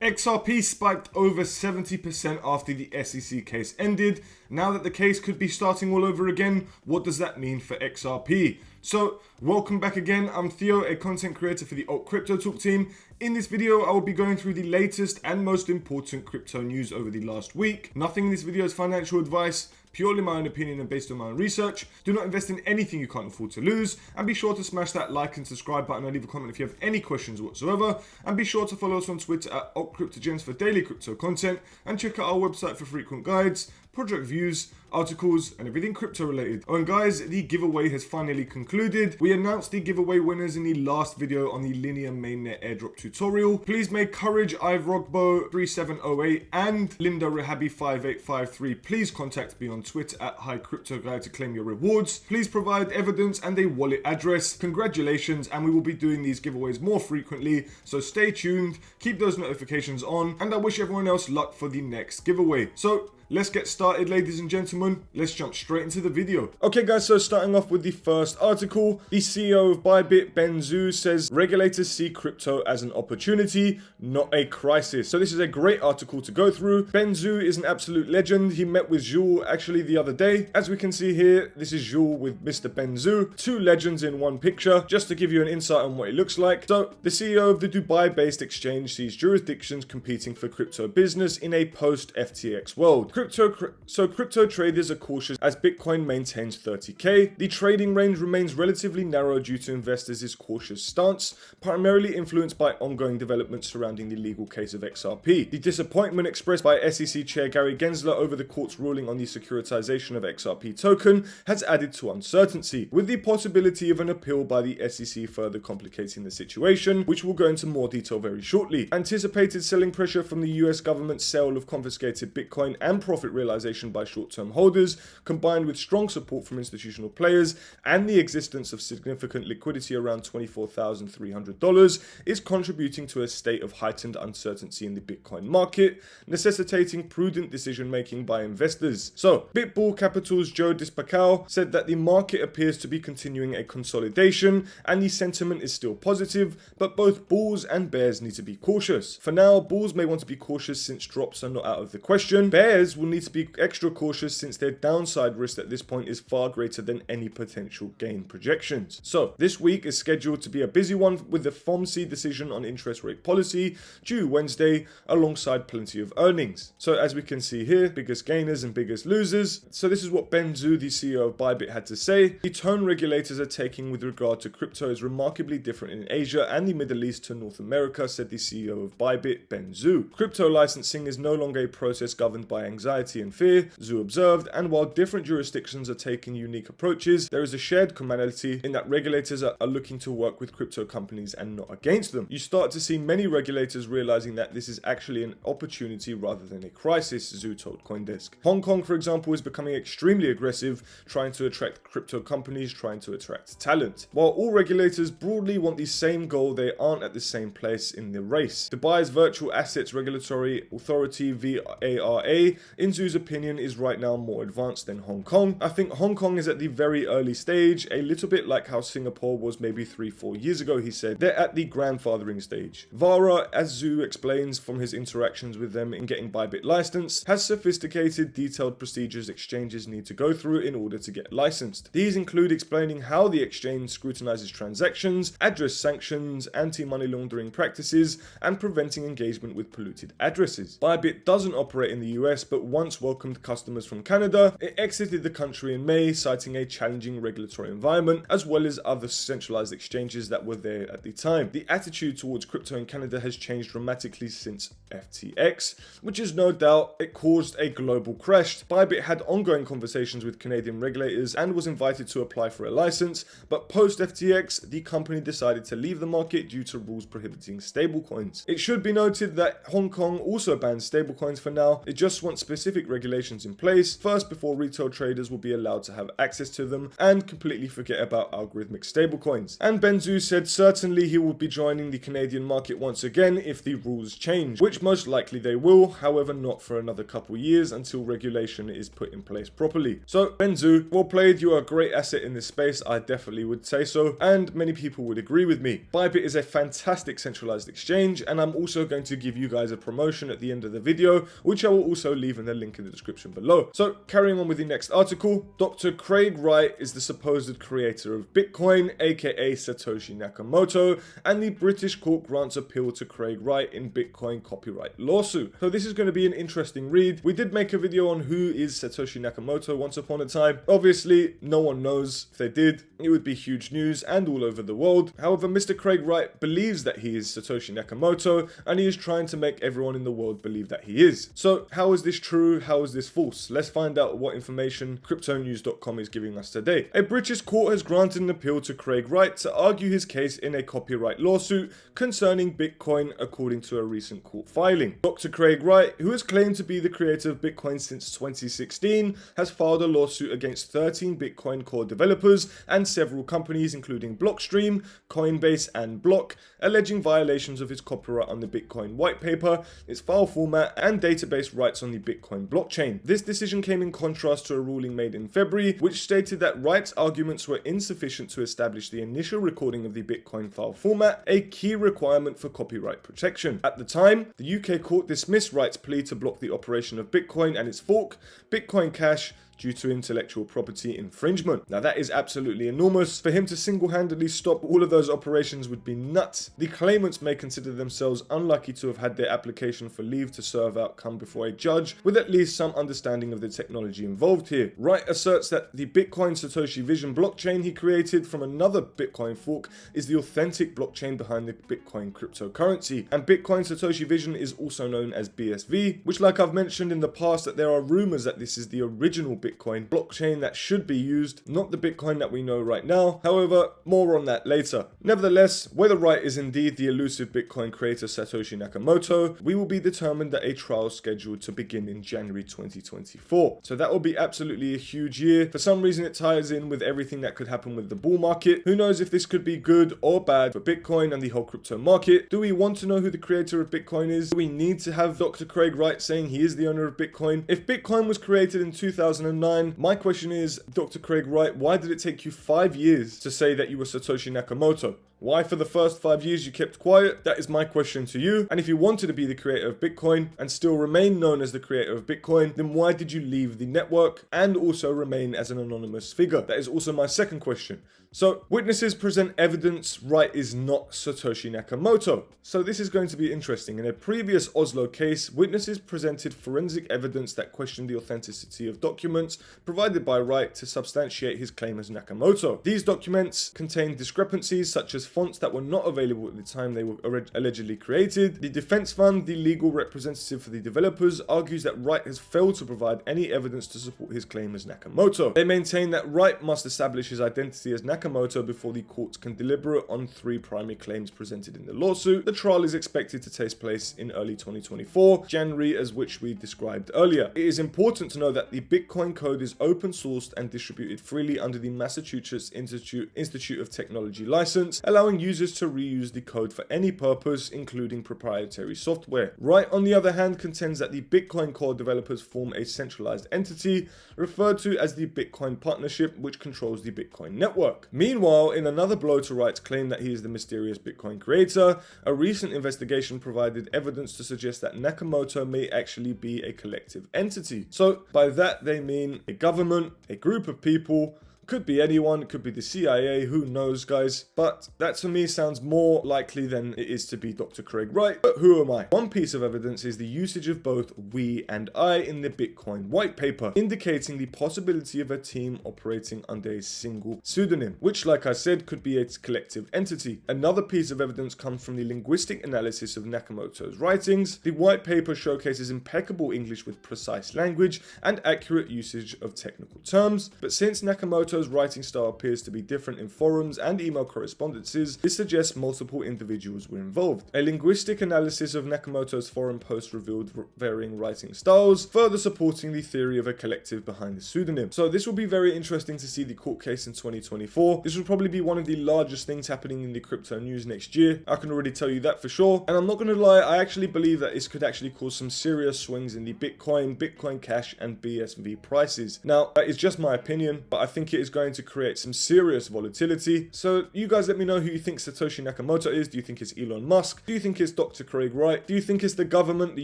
XRP spiked over 70% after the SEC case ended. Now that the case could be starting all over again, what does that mean for XRP? So, welcome back again. I'm Theo, a content creator for the AltCryptoTalk team. In this video, I will be going through the latest and most important crypto news over the last week. Nothing in this video is financial advice, purely my own opinion and based on my own research. Do not invest in anything you can't afford to lose. And be sure to smash that like and subscribe button and leave a comment if you have any questions whatsoever. And be sure to follow us on Twitter at AltCryptoGems for daily crypto content. And check out our website for frequent guides, project views, articles, and everything crypto related. Oh, and guys, the giveaway has finally concluded. We announced the giveaway winners in the last video on the linear mainnet airdrop tutorial. Please make Courage Ivrogbo 3708 and Linda Rehabi 5853 please contact me on Twitter at HiCryptoGuy to claim your rewards. Please provide evidence and a wallet address. Congratulations, and we will be doing these giveaways more frequently, so stay tuned, keep those notifications on, and I wish everyone else luck for the next giveaway. So let's get started, ladies and gentlemen. Let's jump straight into the video. Okay guys, so starting off with the first article, the CEO of ByBit, Ben Zhu, says regulators see crypto as an opportunity, not a crisis. So this is a great article to go through. Ben Zhu is an absolute legend. He met with Jules actually the other day. As we can see here, this is Jules with Mr. Ben Zhu. Two legends in one picture, just to give you an insight on what it looks like. So the CEO of the Dubai-based exchange sees jurisdictions competing for crypto business in a post-FTX world. Crypto traders are cautious as Bitcoin maintains 30k. The trading range remains relatively narrow due to investors' cautious stance, primarily influenced by ongoing developments surrounding the legal case of XRP. The disappointment expressed by SEC Chair Gary Gensler over the court's ruling on the securitization of XRP token has added to uncertainty, with the possibility of an appeal by the SEC further complicating the situation, which we'll go into more detail very shortly. Anticipated selling pressure from the US government's sale of confiscated Bitcoin and profit realization by short-term holders, combined with strong support from institutional players and the existence of significant liquidity around $24,300, is contributing to a state of heightened uncertainty in the Bitcoin market, necessitating prudent decision-making by investors. So, Bitbull Capital's Joe Dispacao said that the market appears to be continuing a consolidation and the sentiment is still positive, but both bulls and bears need to be cautious. For now, bulls may want to be cautious since drops are not out of the question. Bears will need to be extra cautious since their downside risk at this point is far greater than any potential gain projections. So this week is scheduled to be a busy one with the FOMC decision on interest rate policy due Wednesday alongside plenty of earnings. So as we can see here, biggest gainers and biggest losers. So this is what Ben Zhu, the CEO of ByBit, had to say. The tone regulators are taking with regard to crypto is remarkably different in Asia and the Middle East to North America, said the CEO of ByBit, Ben Zhu. Crypto licensing is no longer a process governed by anxiety and fear, Zhu observed, and while different jurisdictions are taking unique approaches, there is a shared commonality in that regulators are looking to work with crypto companies and not against them. You start to see many regulators realizing that this is actually an opportunity rather than a crisis, Zhu told CoinDesk. Hong Kong, for example, is becoming extremely aggressive, trying to attract crypto companies, trying to attract talent. While all regulators broadly want the same goal, they aren't at the same place in the race. Dubai's Virtual Assets Regulatory Authority, VARA, in Zhu's opinion, is right now more advanced than Hong Kong. I think Hong Kong is at the very early stage, a little bit like how Singapore was maybe 3-4 years ago, he said. They're at the grandfathering stage. VARA, as Zhu explains from his interactions with them in getting ByBit licensed, has sophisticated, detailed procedures exchanges need to go through in order to get licensed. These include explaining how the exchange scrutinizes transactions, address sanctions, anti-money laundering practices, and preventing engagement with polluted addresses. ByBit doesn't operate in the US, but once welcomed customers from Canada, it exited the country in May, citing a challenging regulatory environment, as well as other centralized exchanges that were there at the time. The attitude towards crypto in Canada has changed dramatically since FTX, which is no doubt it caused a global crash. ByBit had ongoing conversations with Canadian regulators and was invited to apply for a license, but post FTX, the company decided to leave the market due to rules prohibiting stablecoins. It should be noted that Hong Kong also bans stablecoins for now. It just wants specific regulations in place first before retail traders will be allowed to have access to them, and completely forget about algorithmic stablecoins. And Benzu said certainly he will be joining the Canadian market once again if the rules change, which most likely they will, however not for another couple years until regulation is put in place properly. So Benzu, well played, you are a great asset in this space, I definitely would say so, and many people would agree with me. ByBit is a fantastic centralized exchange, and I'm also going to give you guys a promotion at the end of the video, which I will also leave in the link in the description below. So carrying on with the next article, Dr. Craig Wright is the supposed creator of Bitcoin, aka Satoshi Nakamoto, and the British court grants appeal to Craig Wright in Bitcoin copyright lawsuit. So this is going to be an interesting read. We did make a video on who is Satoshi Nakamoto once upon a time. Obviously, no one knows. If they did, it would be huge news and all over the world. However, Mr. Craig Wright believes that he is Satoshi Nakamoto, and he is trying to make everyone in the world believe that he is. So how is this true? How is this false? Let's find out what information cryptonews.com is giving us today. A British court has granted an appeal to Craig Wright to argue his case in a copyright lawsuit concerning Bitcoin, according to a recent court filing. Dr. Craig Wright, who has claimed to be the creator of Bitcoin since 2016, has filed a lawsuit against 13 Bitcoin core developers and several companies including Blockstream, Coinbase, and Block, alleging violations of his copyright on the Bitcoin white paper, its file format, and database rights on the Bitcoin blockchain. This decision came in contrast to a ruling made in February, which stated that Wright's arguments were insufficient to establish the initial recording of the Bitcoin file format, a key requirement for copyright protection. At the time, the UK court dismissed Wright's plea to block the operation of Bitcoin and its fork, Bitcoin Cash, due to intellectual property infringement. Now that is absolutely enormous. For him to single-handedly stop all of those operations would be nuts. The claimants may consider themselves unlucky to have had their application for leave to serve out come before a judge with at least some understanding of the technology involved here. Wright asserts that the Bitcoin Satoshi Vision blockchain he created from another Bitcoin fork is the authentic blockchain behind the Bitcoin cryptocurrency. And Bitcoin Satoshi Vision is also known as BSV, which, like I've mentioned in the past, that there are rumors that this is the original Bitcoin blockchain that should be used, not the Bitcoin that we know right now. However, more on that later. Nevertheless, whether Wright is indeed the elusive Bitcoin creator Satoshi Nakamoto, we will be determined at a trial scheduled to begin in January 2024. So that will be absolutely a huge year. For some reason, it ties in with everything that could happen with the bull market. Who knows if this could be good or bad for Bitcoin and the whole crypto market? Do we want to know who the creator of Bitcoin is? Do we need to have Dr. Craig Wright saying he is the owner of Bitcoin? If Bitcoin was created in 2009, my question is, Dr. Craig Wright, why did it take you 5 years to say that you were Satoshi Nakamoto? Why for the first 5 years you kept quiet? That is my question to you. And if you wanted to be the creator of Bitcoin and still remain known as the creator of Bitcoin, then why did you leave the network and also remain as an anonymous figure? That is also my second question. So, witnesses present evidence Wright is not Satoshi Nakamoto. So this is going to be interesting. In a previous Oslo case, witnesses presented forensic evidence that questioned the authenticity of documents provided by Wright to substantiate his claim as Nakamoto. These documents contained discrepancies such as fonts that were not available at the time they were allegedly created. The defense fund, the legal representative for the developers, argues that Wright has failed to provide any evidence to support his claim as Nakamoto. They maintain that Wright must establish his identity as Nakamoto before the courts can deliberate on 3 primary claims presented in the lawsuit. The trial is expected to take place in early 2024, January, as which we described earlier. It is important to know that the Bitcoin code is open sourced and distributed freely under the Massachusetts Institute of Technology license, allowing users to reuse the code for any purpose, including proprietary software. Wright, on the other hand, contends that the Bitcoin core developers form a centralized entity, referred to as the Bitcoin Partnership, which controls the Bitcoin network. Meanwhile, in another blow to Wright's claim that he is the mysterious Bitcoin creator, a recent investigation provided evidence to suggest that Nakamoto may actually be a collective entity. So, by that they mean a government, a group of people. Could be anyone, could be the CIA, who knows, guys. But that to me sounds more likely than it is to be Dr. Craig Wright. But who am I? One piece of evidence is the usage of both we and I in the Bitcoin white paper, indicating the possibility of a team operating under a single pseudonym, which, like I said, could be a collective entity. Another piece of evidence comes from the linguistic analysis of Nakamoto's writings. The white paper showcases impeccable English with precise language and accurate usage of technical terms. But since Nakamoto Nakamoto's writing style appears to be different in forums and email correspondences, this suggests multiple individuals were involved. A linguistic analysis of Nakamoto's forum posts revealed varying writing styles, further supporting the theory of a collective behind the pseudonym. So this will be very interesting to see the court case in 2024. This will probably be one of the largest things happening in the crypto news next year. I can already tell you that for sure. And I'm not going to lie, I actually believe that this could actually cause some serious swings in the Bitcoin, Bitcoin Cash, and BSV prices. Now, that is just my opinion, but I think it is going to create some serious volatility. So you guys let me know who you think Satoshi Nakamoto is. Do you think it's Elon Musk? Do you think it's Dr. Craig Wright? Do you think it's the government, the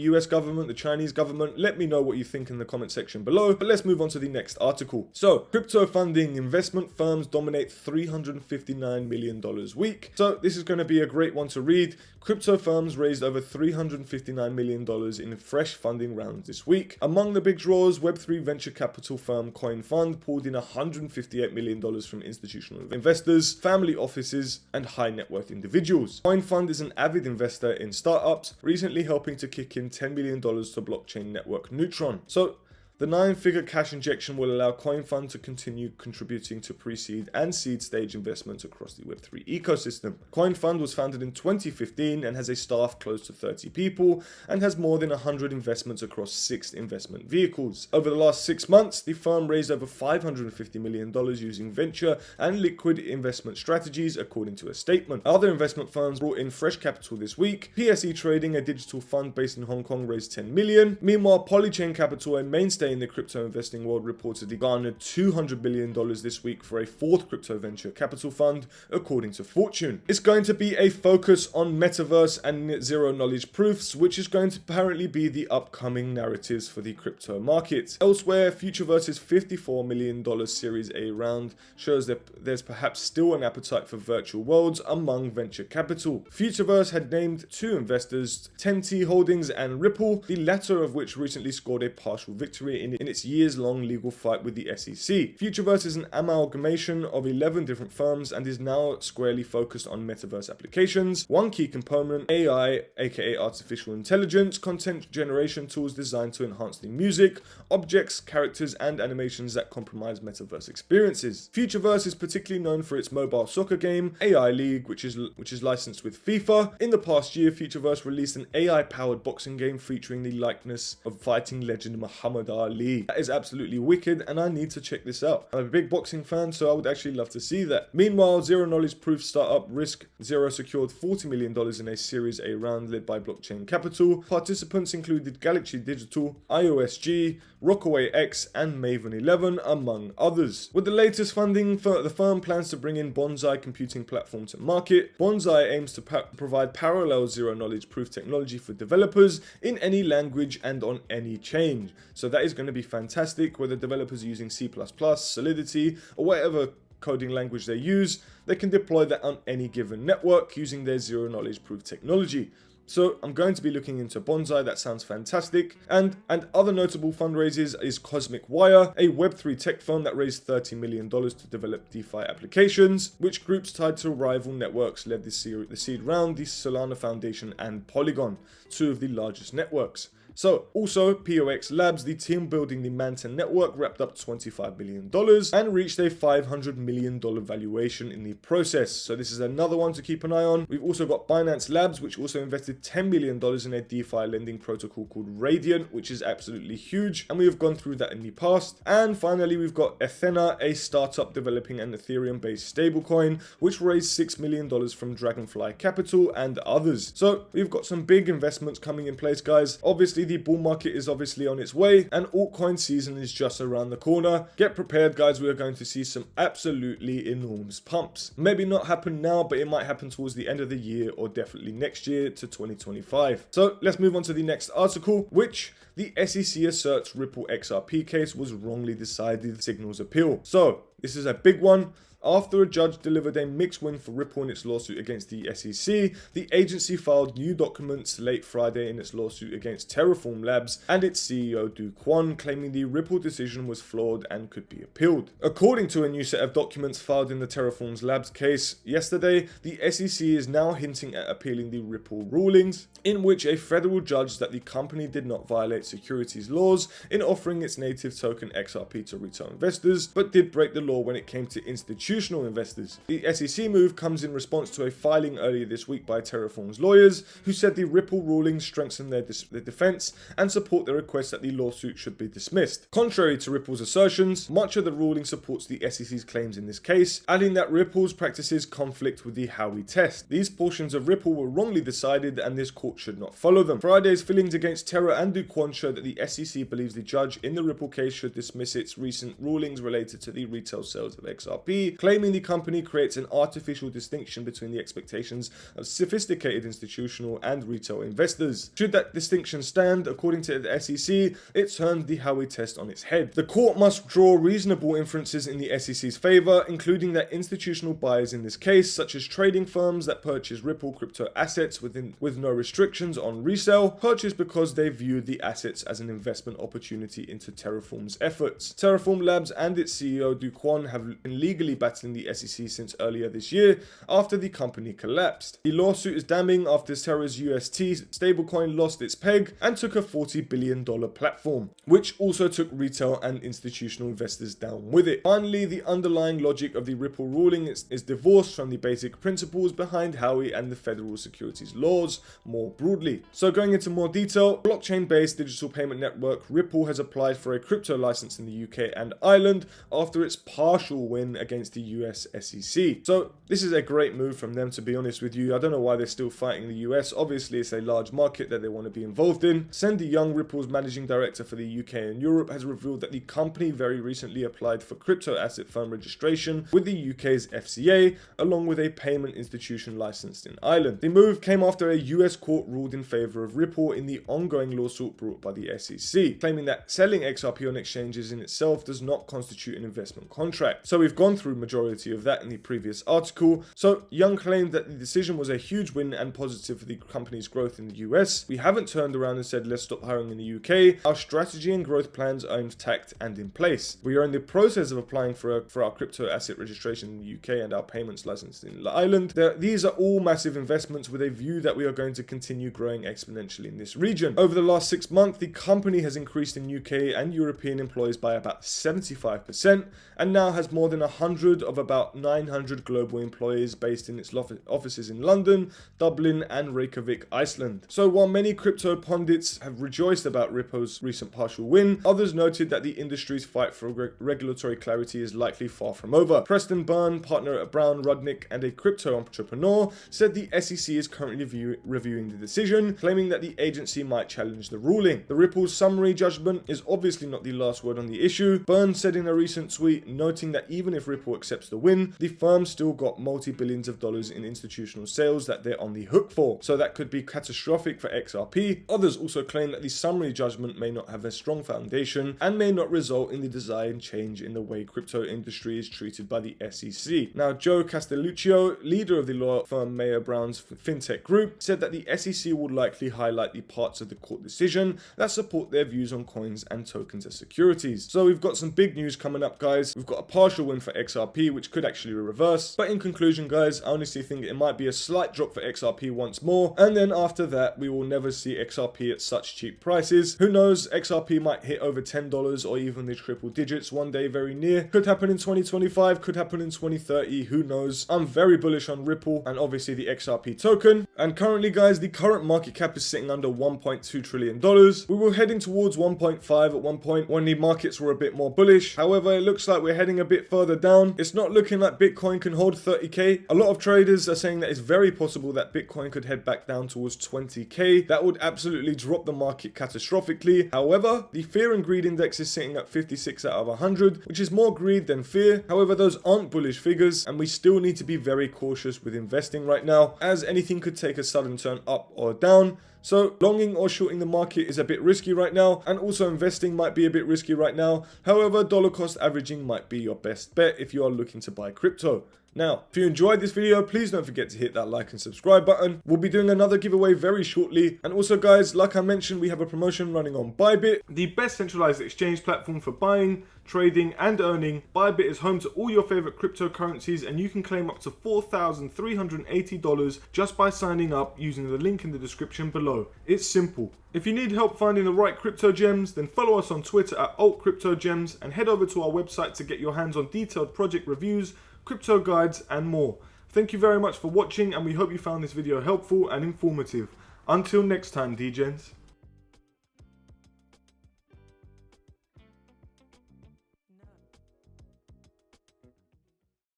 US government, the Chinese government? Let me know what you think in the comment section below. But let's move on to the next article. So, crypto funding investment firms dominate $359 million week. So this is going to be a great one to read. Crypto firms raised over $359 million in fresh funding rounds this week. Among the big draws, Web3 venture capital firm Coin Fund pulled in $158 million from institutional investors, family offices, and high net worth individuals. Coin Fund is an avid investor in startups, recently helping to kick in $10 million to blockchain network Neutron. So the 9-figure cash injection will allow Coin Fund to continue contributing to pre-seed and seed stage investments across the Web3 ecosystem. Coin Fund was founded in 2015 and has a staff close to 30 people and has more than 100 investments across 6 investment vehicles. Over the last 6 months, the firm raised over $550 million using venture and liquid investment strategies, according to a statement. Other investment firms brought in fresh capital this week. PSE Trading, a digital fund based in Hong Kong, raised $10 million. Meanwhile, Polychain Capital, a mainstay in the crypto investing world, reportedly garnered $200 billion this week for a 4th crypto venture capital fund, according to Fortune. It's going to be a focus on metaverse and zero knowledge proofs, which is going to apparently be the upcoming narratives for the crypto market. Elsewhere, Futureverse's $54 million Series A round shows that there's perhaps still an appetite for virtual worlds among venture capital. Futureverse had named 2 investors, 10T Holdings and Ripple, the latter of which recently scored a partial victory in its years-long legal fight with the SEC. Futureverse is an amalgamation of 11 different firms and is now squarely focused on metaverse applications. One key component, AI, aka artificial intelligence, content generation tools designed to enhance the music, objects, characters, and animations that compromise metaverse experiences. Futureverse is particularly known for its mobile soccer game, AI League, which is licensed with FIFA. In the past year, Futureverse released an AI-powered boxing game featuring the likeness of fighting legend Muhammad Ali. That is absolutely wicked, and I need to check this out. I'm a big boxing fan, so I would actually love to see that. Meanwhile, zero knowledge proof startup Risk Zero secured $40 million in a Series A round led by Blockchain Capital. Participants included Galaxy Digital, IOSG, Rockaway X, and Maven 11, among others. With the latest funding, the firm plans to bring in Bonsai computing platform to market. Bonsai aims to provide parallel zero knowledge proof technology for developers in any language and on any chain. So that is going to be fantastic, whether developers are using C++, Solidity, or whatever coding language they use, they can deploy that on any given network using their zero knowledge proof technology. So I'm going to be looking into Bonsai, that sounds fantastic. And other notable fundraisers is Cosmic Wire, a Web3 tech firm that raised $30 million to develop DeFi applications, which groups tied to rival networks led the seed round, the Solana Foundation and Polygon, 2 of the largest networks. So, also, POX Labs, the team building the Manta network, wrapped up $25 million and reached a $500 million valuation in the process. So this is another one to keep an eye on. We've also got Binance Labs, which also invested $10 million in a DeFi lending protocol called Radiant, which is absolutely huge, and we have gone through that in the past. And finally, we've got Athena, a startup developing an Ethereum-based stablecoin, which raised $6 million from Dragonfly Capital and others. So we've got some big investments coming in place, guys. Obviously, the bull market is obviously on its way, and altcoin season is just around the corner. Get prepared, guys. We are going to see some absolutely enormous pumps. Maybe not happen now, but it might happen towards the end of the year or definitely next year to 2025. So let's move on to the next article, which the SEC asserts Ripple XRP case was wrongly decided, signals appeal. So this is a big one. After a judge delivered a mixed win for Ripple in its lawsuit against the SEC, the agency filed new documents late Friday in its lawsuit against Terraform Labs and its CEO Do Kwon, claiming the Ripple decision was flawed and could be appealed. According to a new set of documents filed in the Terraform Labs case yesterday, the SEC is now hinting at appealing the Ripple rulings, in which a federal judge that the company did not violate securities laws in offering its native token XRP to retail investors, but did break the law when it came to institutional investors. The SEC move comes in response to a filing earlier this week by Terraform's lawyers, who said the Ripple rulings strengthen their defense and support their request that the lawsuit should be dismissed. Contrary to Ripple's assertions, much of the ruling supports the SEC's claims in this case, adding that Ripple's practices conflict with the Howey test. These portions of Ripple were wrongly decided and this court should not follow them. Friday's fillings against Terra and Do Kwon show that the SEC believes the judge in the Ripple case should dismiss its recent rulings related to the retail sales of XRP, claiming the company creates an artificial distinction between the expectations of sophisticated institutional and retail investors. Should that distinction stand, according to the SEC, it turned the Howey test on its head. The court must draw reasonable inferences in the SEC's favor, including that institutional buyers in this case, such as trading firms that purchase Ripple crypto assets with no restrictions on resale, purchase because they viewed the assets as an investment opportunity into Terraform's efforts. Terraform Labs and its CEO Do Kwon have been legally battling the SEC since earlier this year after the company collapsed. The lawsuit is damning after Terra's UST stablecoin lost its peg and took a $40 billion platform, which also took retail and institutional investors down with it. Finally, the underlying logic of the Ripple ruling is divorced from the basic principles behind Howey and the federal securities laws more broadly. So going into more detail, blockchain-based digital payment network Ripple has applied for a crypto license in the UK and Ireland after its partial win against the US SEC. So this is a great move from them, to be honest with you. I don't know why they're still fighting the US. Obviously, it's a large market that they want to be involved in. Sandy Young, Ripple's managing director for the UK and Europe, has revealed that the company very recently applied for crypto asset firm registration with the UK's FCA, along with a payment institution licensed in Ireland. The move came after a US court ruled in favor of Ripple in the ongoing lawsuit brought by the SEC, claiming that selling XRP on exchanges in itself does not constitute an investment contract. So we've gone through majority of that in the previous article. So Young claimed that the decision was a huge win and positive for the company's growth in the US. We haven't turned around and said let's stop hiring in the UK. Our strategy and growth plans are intact and in place. We are in the process of applying for our crypto asset registration in the UK and our payments license in Ireland. These are all massive investments with a view that we are going to continue growing exponentially in this region. Over the last 6 months, the company has increased in UK and European employees by about 75% and now has more than 100 of about 900 global employees based in its offices in London, Dublin and Reykjavik, Iceland. So while many crypto pundits have rejoiced about Ripple's recent partial win, others noted that the industry's fight for regulatory clarity is likely far from over. Preston Byrne, partner at Brown Rudnick and a crypto entrepreneur, said the SEC is currently reviewing the decision, claiming that the agency might challenge the ruling. The Ripple's summary judgment is obviously not the last word on the issue. Byrne said in a recent tweet, noting that even if Ripple accepts the win, the firm still got multi-billions of dollars in institutional sales that they're on the hook for, so that could be catastrophic for XRP. Others also claim that the summary judgment may not have a strong foundation and may not result in the desired change in the way crypto industry is treated by the SEC. Now, Joe Castelluccio, leader of the law firm Mayer Brown's fintech group, said that the SEC will likely highlight the parts of the court decision that support their views on coins and tokens as securities. So we've got some big news coming up, guys. We've got a partial win for XRP, which could actually reverse. But in conclusion, guys, I honestly think it might be a slight drop for XRP once more. And then after that, we will never see XRP at such cheap prices. Who knows? XRP might hit over $10 or even the triple digits one day very near. Could happen in 2025, could happen in 2030, who knows? I'm very bullish on Ripple and obviously the XRP token. And currently, guys, the current market cap is sitting under $1.2 trillion. We were heading towards 1.5 at one point when the markets were a bit more bullish. However, it looks like we're heading a bit further down. It's not looking like Bitcoin can hold 30k. A lot of traders are saying that it's very possible that Bitcoin could head back down towards 20k. That would absolutely drop the market catastrophically. However, the fear and greed index is sitting at 56 out of 100, which is more greed than fear. However, those aren't bullish figures, and we still need to be very cautious with investing right now, as anything could take a sudden turn up or down. So longing or shorting the market is a bit risky right now, and also investing might be a bit risky right now. However, dollar cost averaging might be your best bet if you are looking to buy crypto. Now, if you enjoyed this video, please don't forget to hit that like and subscribe button. We'll be doing another giveaway very shortly. And also guys, like I mentioned, we have a promotion running on ByBit, the best centralized exchange platform for buying, trading and earning. ByBit is home to all your favorite cryptocurrencies, and you can claim up to $4,380 just by signing up using the link in the description below. It's simple. If you need help finding the right crypto gems, then follow us on Twitter at AltCryptoGems and head over to our website to get your hands on detailed project reviews, crypto guides and more. Thank you very much for watching, and we hope you found this video helpful and informative. Until next time, DGens.